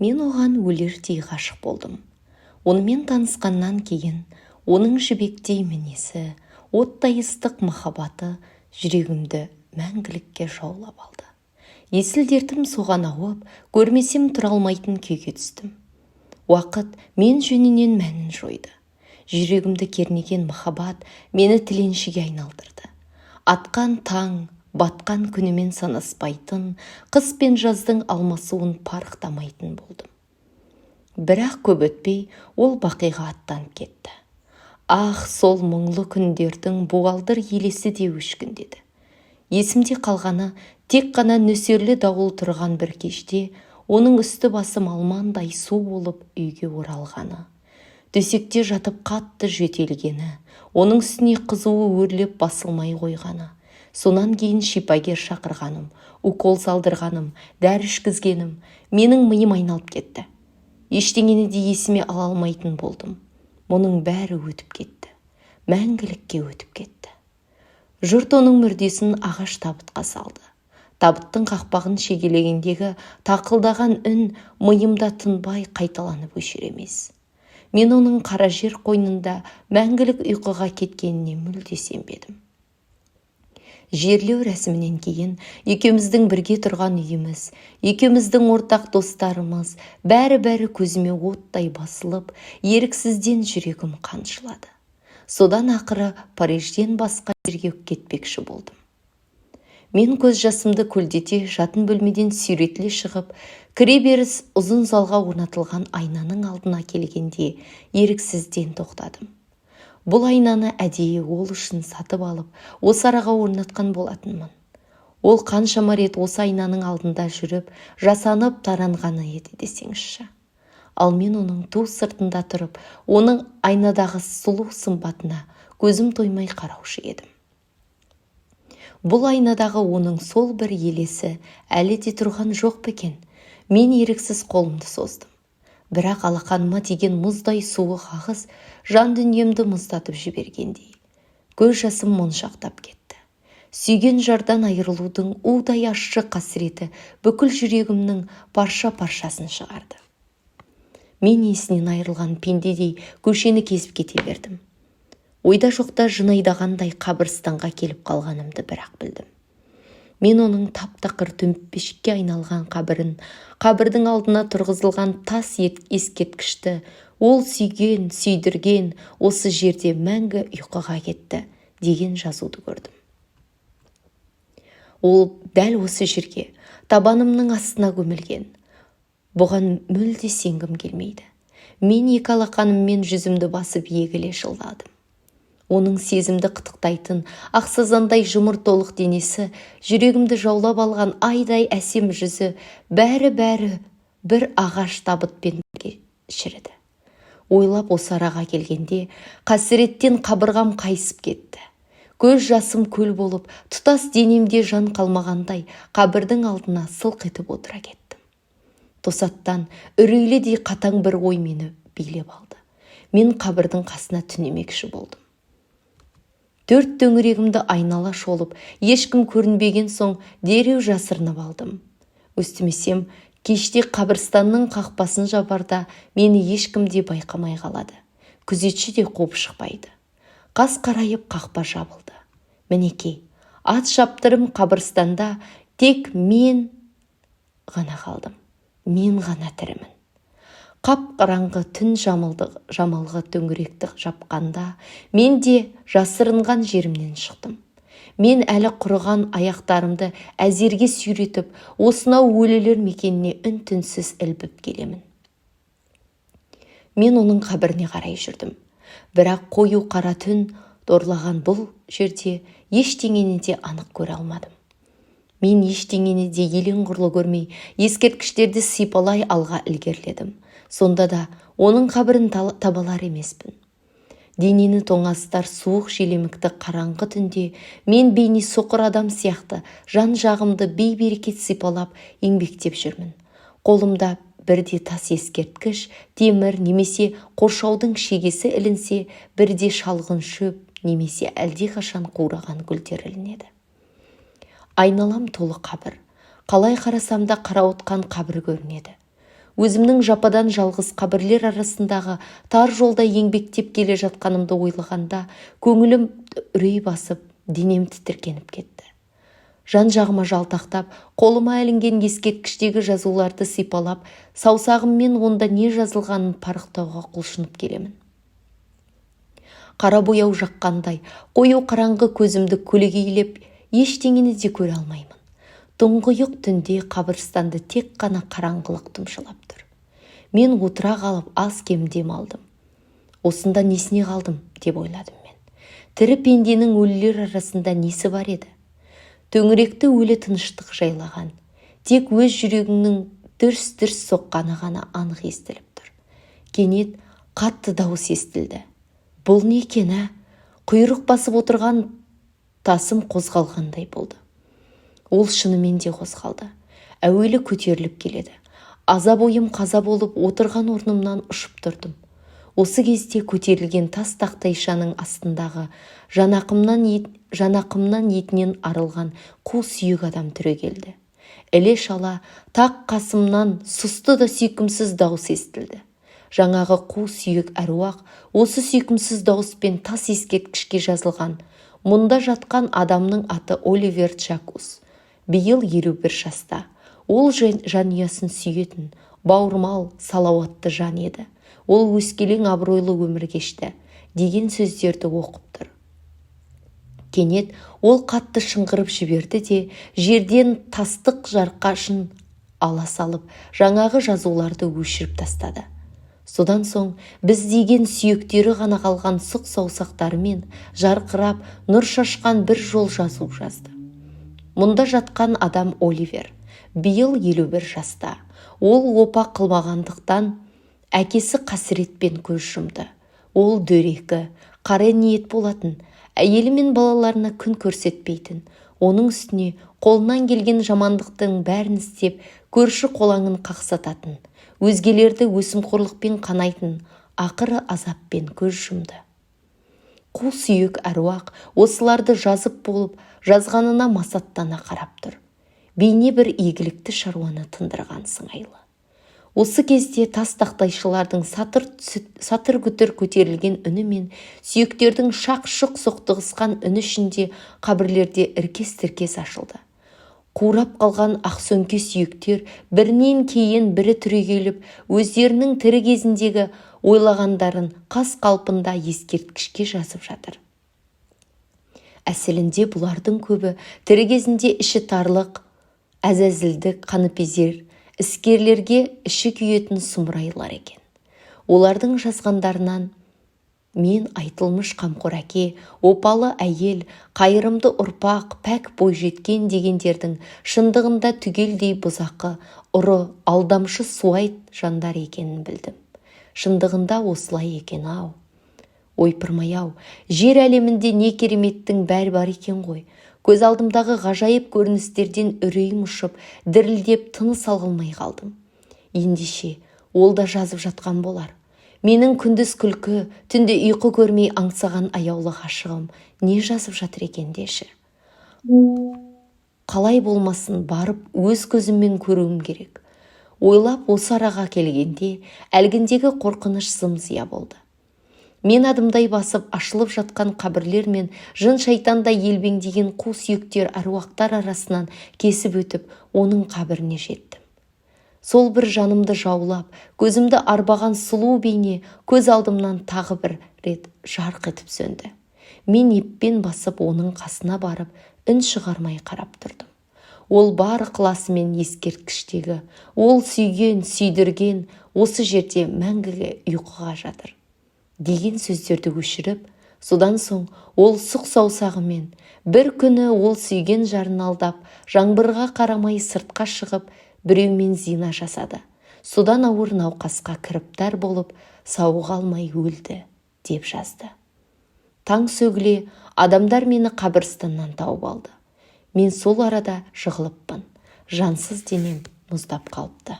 Мен оған өлердей ғашық болдым. Онымен танысқаннан кейін оның жібектей мінезі, оттай ыстық махаббаты жүрегімді мәңгілікке жаулап алды. Есіл дертім соған ауып, көрмесем тұра алмайтын күйге түстім. Уақыт мен жөнінен мәнін жойды. Жүрегімді кернеген махаббат мені тіленшіге айналдырды. Атқан таң, батқан күнімен санаспайтын, қыс пен жаздың алмасуын парықтамайтын болдым. Бірақ көп өтпей ол бақиға аттанып кетті. Сол мұңлы күндердің буалдыр елесі де өшкіндеді. Есімде қалғаны тек қана нөсерлі дауыл тұрған бір кеште оның үсті басым алмандай су болып үйге оралғаны. Төсекте жатып қатты жөтелгені, оның үстіне қызуы өрлеп басылмай қойғаны. Сонан кейін шипагер шақырғаным, укол салдырғаным, дәрі ішкізгенім, менің миым айналып кетті. Ештеңені де есіме ала алмайтын болдым. Мұның бәрі өтіп кетті. Мәңгілікке өтіп кетті. Жұрт оның мүрдесін ағаш табытқа салды. Табыттың қақпағын шегелегендегі тақылдаған үн миымда тынбай қайталанып өшер емес. Мен оның қара жер қойнында мәңгілік ұйқыға кеткеніне мүлде сенбедім. Жерлеу рәсімінен кейін екеуміздің бірге тұрған үйіміз, екеуміздің ортақ достарымыз, бәрі көзіме оттай басылып, еріксізден жүрегім қаншылады. Содан ақыры Парижден басқа жерге кетпекші болдым. Мен көз жасымды көлдете жатын бөлмеден сүйретіле шығып, кіре беріс ұзын залға орнатылған айнаның алдына келгенде еріксізден тоқтадым. Бұл айнаны әдейі ол үшін сатып алып, осы араға орнатқан болатынмын. Ол қаншама рет осы айнаның алдында жүріп, жасанып таранғаны еді десеңізші. Ал мен оның ту сыртында тұрып, оның айнадағы сұлу сымбатына көзім тоймай қараушы едім. Бұл айнадағы оның сол бір елесі әлі де тұрған жоқ па екен? Мен еріксіз қолымды создым. Бірақ алақаныма тиген мұздай суық ағыс жан дүниемді мұздатып жібергендей. Көз жасым моншақтап кетті. Сүйген жардан айырылудың удай ащы қасіреті бүкіл жүрегімнің парша-паршасын шығарды. Мен есінен айырылған пендедей көшені кезіп кете бердім. Ойда жоқта жын айдағандай қабірстанға келіп қалғанымды бірақ білдім. Мен оның тап-тақыр төмпешікке айналған қабірдің алдына тұрғызылған тас ескерткішті, ол сүйген, сүйдірген, осы жерде мәңгі ұйқыға кетті деген жазуды көрдім. Ол дәл осы жерге, табанымның астына көмілген. Бұған мүлде сенгім келмейді. Мен екі алақаныммен жүзімді басып егіле жылдадым. Оның сезімді қытықтайтын, ақсазандай жұмыр толық денесі, жүрегімді жаулап алған айдай әсем жүзі, бәрі бір ағаш табытпен бірге шіріді. Ойлап осы араға келгенде, қасіреттен қабырғам қайысып кетті. Көз жасым көл болып, тұтас денемде жан қалмағандай, қабірдің алдына сылқ етіп отыра кеттім. Тосаттан үрейлідей қатаң бір ой мені билеп алды. Мен қабірдің қасына түнемекші болдым. Төрт төңірегімді айнала шолып, ешкім көрінбеген соң дереу жасырынып алдым. Өстімесем, кеште қабірстанның қақпасын жабарда мені ешкім де байқамай қалады. Күзетші де қуып шықпайды. Қас қарайып қақпа жабылды. Мінекей, ат шаптырым қабірстанда тек мен ғана қалдым. Мен ғана тірімін. Қап-қараңғы түн жамылғы төңіректі жапқанда, мен де жасырынған жерімнен шықтым. Мен әлі құрыған аяқтарымды әзерге сүйретіп, осынау өлілер мекеніне үн-түнсіз ілбіп келемін. Мен оның қабіріне қарай жүрдім. Бірақ қою қара түн торлаған бұл жерде ештеңені де анық көре алмадым. Мен ештеңені де елең құрлы көрмей, ескерткіштерді сипалай алға ілгерледім. Сонда да оның қабірін табалар емеспін. Денені тоңастар суық желемікті қараңғы түнде мен бейне соқыр адам сияқты жан жағымды бей-берекет сипалап еңбектеп жүрмін. Қолымда бірде тас ескерткіш, темір немесе қоршаудың шегесі ілінсе, бірде шалғын шөп немесе әлдеқашан қураған гүлдер ілінеді. Айналам толы қабір. Қалай қарасам да қарауытқан қабір көрінеді. өзімнің жападан жалғыз қабірлер арасындағы тар жолда еңбектеп келе жатқанымды ойлағанда көңілім үрей басып, денем тітіркеніп кетті. Жан-жағыма жалтақтап, қолыма ілінген ескерткіштегі жазуларды сипалап, саусағыммен онда не жазылғанын парықтауға құлшынып келемін. Қара бояу жаққандай, қою қараңғы көзімді көлегейлеп, ештеңені де көре алмаймын. Тұңғиық түнде қабірстанды тек қана қараңғылық тұмшалап тұр. Мен отыра қалып аз кем дем алдым. Осында несіне қалдым деп ойладым мен. Тірі пенденің өлілер арасында несі бар еді? Төңіректі өлі тыныштық жайлаған. Тек өз жүрегіңнің дүрс-дүрс соққаны ғана анық естіліп тұр. Кенет қатты дауыс естілді. Бұл не екен, ә? Құйрық басып отырған тасым қозғалғандай болды. Ол шынымен де қозғалды. Әуелі көтеріліп келеді. Аза бойым қаза болып отырған орнымнан ұшып тұрдым. Осы кезде көтерілген тас тақтайшаның астындағы жанақымнан етінен арылған қу сүйек адам түрегелді. Іле-шала тақ қасымнан сұсты да сүйкімсіз дауыс естілді. Жаңағы қу сүйек әруақ осы сүйкімсіз дауыспен тас ескерткішке жазылған. Мұнда жатқан адамның аты Оливер Джакус. Биыл 51 жаста. Ол жанұясын сүйетін, бауырмал, салауатты жан еді. Ол өскелең абыройлы өмір кешті деген сөздерді оқып тұр. Кенет ол қатты шыңғырып жіберді де, жерден тастық жарқашын ала салып, жаңағы жазуларды өшіріп тастады. Содан соң біз деген сүйектері ғана қалған сұқ саусақтарымен жарқырап, нұр шашқан бір жол жазу жазды. Мұнда жатқан адам Оливер. Биыл 51 жаста. Ол опа қылмағандықтан әкесі қасіретпен көз жұмды. Ол дөрекі, қара ниет болатын, әйелі мен балаларына күн көрсетпейтін. Оның үстіне қолынан келген жамандықтың бәрін істеп, көрші қолаңын қақсататын, өзгелерді өсімқорлықпен қанайтын, ақыры азаппен көз жұмды. Қу сүйек әруақ осыларды жазып болып, жазғанына масаттана қарап тұр. Бейне бір игілікті шаруаны тындырған сыңайлы. Осы кезде тас тақтайшылардың сатыр күтір көтерілген үні мен сүйектердің шақ-шұқ соқтығысқан үні ішінде қабірлерде іркес-тіркес ашылды. Қурап қалған ақ сөңке сүйектер бірінен кейін бірі түрегеліп, өздерінің тірі кезіндегі ойлағандарын қас қалпында ескерткішке жазып жатыр. Әсілінде бұлардың көбі тірі кезінде іші тарлық, әзәзілдік, қаныпезер, іскерлерге іші күйетін сұмырайлар екен. Олардың жазғандарынан мен айтылмыш қамқор әке, опалы әйел, қайырымды ұрпақ, пәк бойжеткен дегендердің шындығында түгелдей бұзақы, ұры, алдамшы суайт жандар екенін білдім. Шындығында осылай екен ау. Ойпырмай-ау, жер әлемінде не кереметтің бәр бар екен ғой. Көз алдымдағы ғажайып көріністерден үрейім ұшып, дірілдеп тыныс алғылмай қалдым. Ендеше, ол да жазып жатқан болар. Менің күндіз күлкі, түнде ұйқы көрмей аңсаған аяулы ғашығым не жазып жатыр екен деші. Қалай болмасын барып өз көзіммен көруім керек. Ойлап осы араға келгенде әлгіндегі қорқыныш зым-зия болды. Мен адымдай басып ашылып жатқан қабірлер мен жын шайтандай елбеңдеген қу сүйектер әруақтар арасынан кесіп өтіп, оның қабіріне жеттім. Сол бір жанымды жаулап, көзімді арбаған сұлу бейне көз алдымнан тағы бір рет жарқ етіп сөнді. Мен еппен басып оның қасына барып, үн шығармай қарап тұрдым. Ол бар ықыласымен ескерткіштегі, ол сүйген, сүйдірген, осы жерде мәңгіге ұйқыға жатыр деген сөздерді өшіріп, содан соң ол сұқ саусағымен бір күні ол сүйген жарын алдап, жаңбырға қарамай сыртқа шығып, біреумен зина жасады. Содан ауыр науқасқа кіріптар болып, сауыға алмай өлді, деп жазды. Таң сөгіле, адамдар мені қабірстаннан тауып алды. Мен сол арада жығылыппын. Жансыз денем мұздап қалыпты.